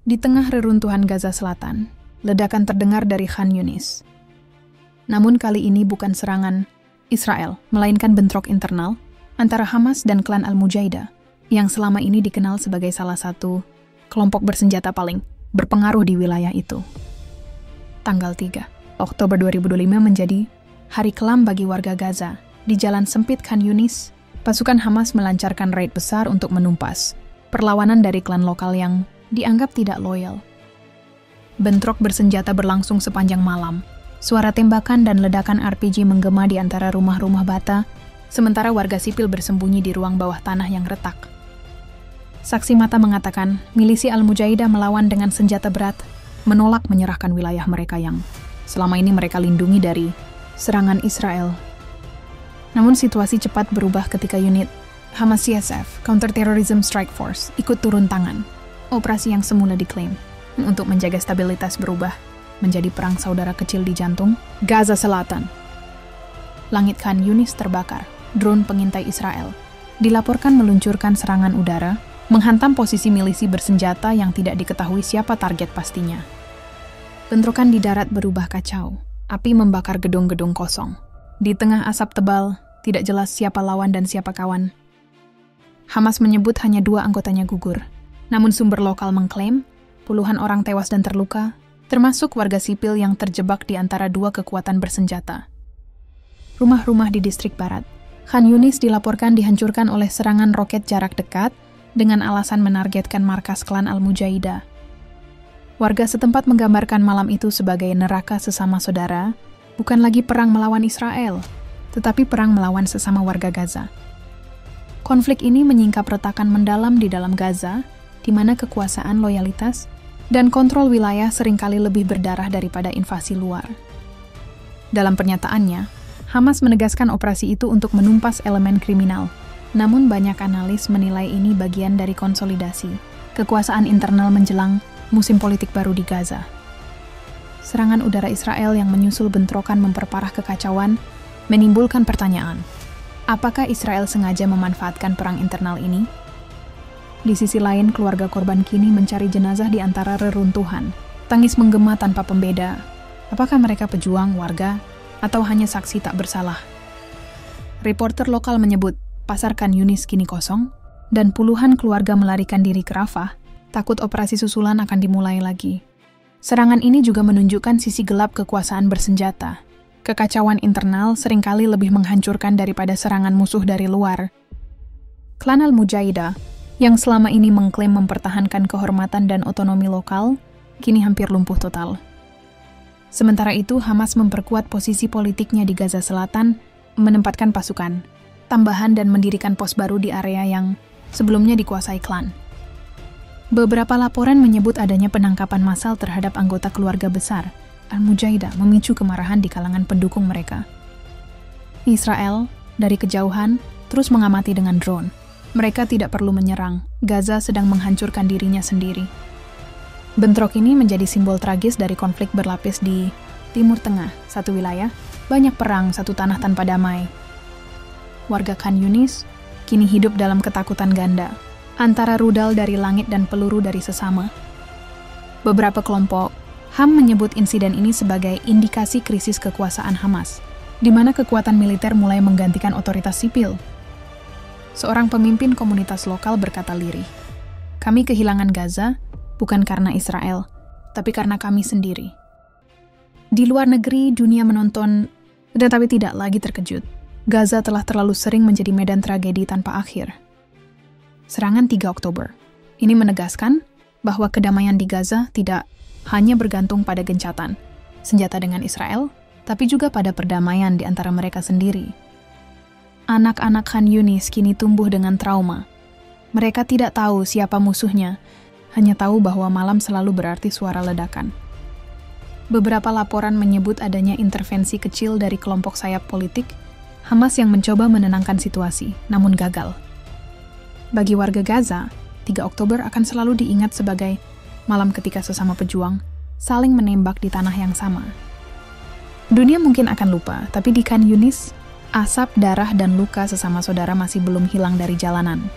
Di tengah reruntuhan Gaza Selatan, ledakan terdengar dari Khan Yunis. Namun kali ini bukan serangan Israel, melainkan bentrok internal antara Hamas dan klan Al-Mujaidah, yang selama ini dikenal sebagai salah satu kelompok bersenjata paling berpengaruh di wilayah itu. Tanggal 3 Oktober 2025 menjadi hari kelam bagi warga Gaza. Di jalan sempit Khan Yunis, pasukan Hamas melancarkan raid besar untuk menumpas perlawanan dari klan lokal yang dianggap tidak loyal. Bentrok bersenjata berlangsung sepanjang malam. Suara tembakan dan ledakan RPG menggema di antara rumah-rumah bata, sementara warga sipil bersembunyi di ruang bawah tanah yang retak. Saksi mata mengatakan, milisi Al-Mujaidah melawan dengan senjata berat, menolak menyerahkan wilayah mereka yang selama ini mereka lindungi dari serangan Israel. Namun situasi cepat berubah ketika unit Hamas CSF, Counter-Terrorism Strike Force, ikut turun tangan. Operasi yang semula diklaim untuk menjaga stabilitas berubah menjadi perang saudara kecil di jantung Gaza Selatan. Langit Khan Yunis terbakar. Drone pengintai Israel dilaporkan meluncurkan serangan udara menghantam posisi milisi bersenjata yang tidak diketahui siapa target pastinya. Bentrokan di darat berubah kacau. Api membakar gedung-gedung kosong. Di tengah asap tebal, tidak jelas siapa lawan dan siapa kawan. Hamas menyebut hanya 2 anggotanya gugur. Namun sumber lokal mengklaim puluhan orang tewas dan terluka, termasuk warga sipil yang terjebak di antara 2 kekuatan bersenjata. Rumah-rumah di distrik barat Khan Yunis dilaporkan dihancurkan oleh serangan roket jarak dekat dengan alasan menargetkan markas klan Al-Mujaidah. Warga setempat menggambarkan malam itu sebagai neraka sesama saudara, bukan lagi perang melawan Israel, tetapi perang melawan sesama warga Gaza. Konflik ini menyingkap retakan mendalam di dalam Gaza, di mana kekuasaan, loyalitas, dan kontrol wilayah seringkali lebih berdarah daripada invasi luar. Dalam pernyataannya, Hamas menegaskan operasi itu untuk menumpas elemen kriminal. Namun banyak analis menilai ini bagian dari konsolidasi kekuasaan internal menjelang musim politik baru di Gaza. Serangan udara Israel yang menyusul bentrokan memperparah kekacauan, menimbulkan pertanyaan, apakah Israel sengaja memanfaatkan perang internal ini? Di sisi lain, keluarga korban kini mencari jenazah di antara reruntuhan. Tangis menggema tanpa pembeda. Apakah mereka pejuang, warga, atau hanya saksi tak bersalah? Reporter lokal menyebut, pasar Khan Yunis kini kosong, dan puluhan keluarga melarikan diri ke Rafah, takut operasi susulan akan dimulai lagi. Serangan ini juga menunjukkan sisi gelap kekuasaan bersenjata. Kekacauan internal seringkali lebih menghancurkan daripada serangan musuh dari luar. Klan Al-Mujaidah yang selama ini mengklaim mempertahankan kehormatan dan otonomi lokal, kini hampir lumpuh total. Sementara itu, Hamas memperkuat posisi politiknya di Gaza Selatan, menempatkan pasukan tambahan dan mendirikan pos baru di area yang sebelumnya dikuasai klan. Beberapa laporan menyebut adanya penangkapan massal terhadap anggota keluarga besar Al-Mujaidah, memicu kemarahan di kalangan pendukung mereka. Israel, dari kejauhan, terus mengamati dengan drone. Mereka tidak perlu menyerang, Gaza sedang menghancurkan dirinya sendiri. Bentrok ini menjadi simbol tragis dari konflik berlapis di Timur Tengah, satu wilayah, banyak perang, satu tanah tanpa damai. Warga Khan Yunis kini hidup dalam ketakutan ganda, antara rudal dari langit dan peluru dari sesama. Beberapa kelompok HAM menyebut insiden ini sebagai indikasi krisis kekuasaan Hamas, di mana kekuatan militer mulai menggantikan otoritas sipil. Seorang pemimpin komunitas lokal berkata lirih, "Kami kehilangan Gaza bukan karena Israel, tapi karena kami sendiri." Di luar negeri, dunia menonton, tetapi tidak lagi terkejut. Gaza telah terlalu sering menjadi medan tragedi tanpa akhir. Serangan 3 Oktober ini menegaskan bahwa kedamaian di Gaza tidak hanya bergantung pada gencatan senjata dengan Israel, tapi juga pada perdamaian di antara mereka sendiri. Anak-anak Khan Yunis kini tumbuh dengan trauma. Mereka tidak tahu siapa musuhnya, hanya tahu bahwa malam selalu berarti suara ledakan. Beberapa laporan menyebut adanya intervensi kecil dari kelompok sayap politik, Hamas yang mencoba menenangkan situasi, namun gagal. Bagi warga Gaza, 3 Oktober akan selalu diingat sebagai malam ketika sesama pejuang saling menembak di tanah yang sama. Dunia mungkin akan lupa, tapi di Khan Yunis, asap, darah, dan luka sesama saudara masih belum hilang dari jalanan.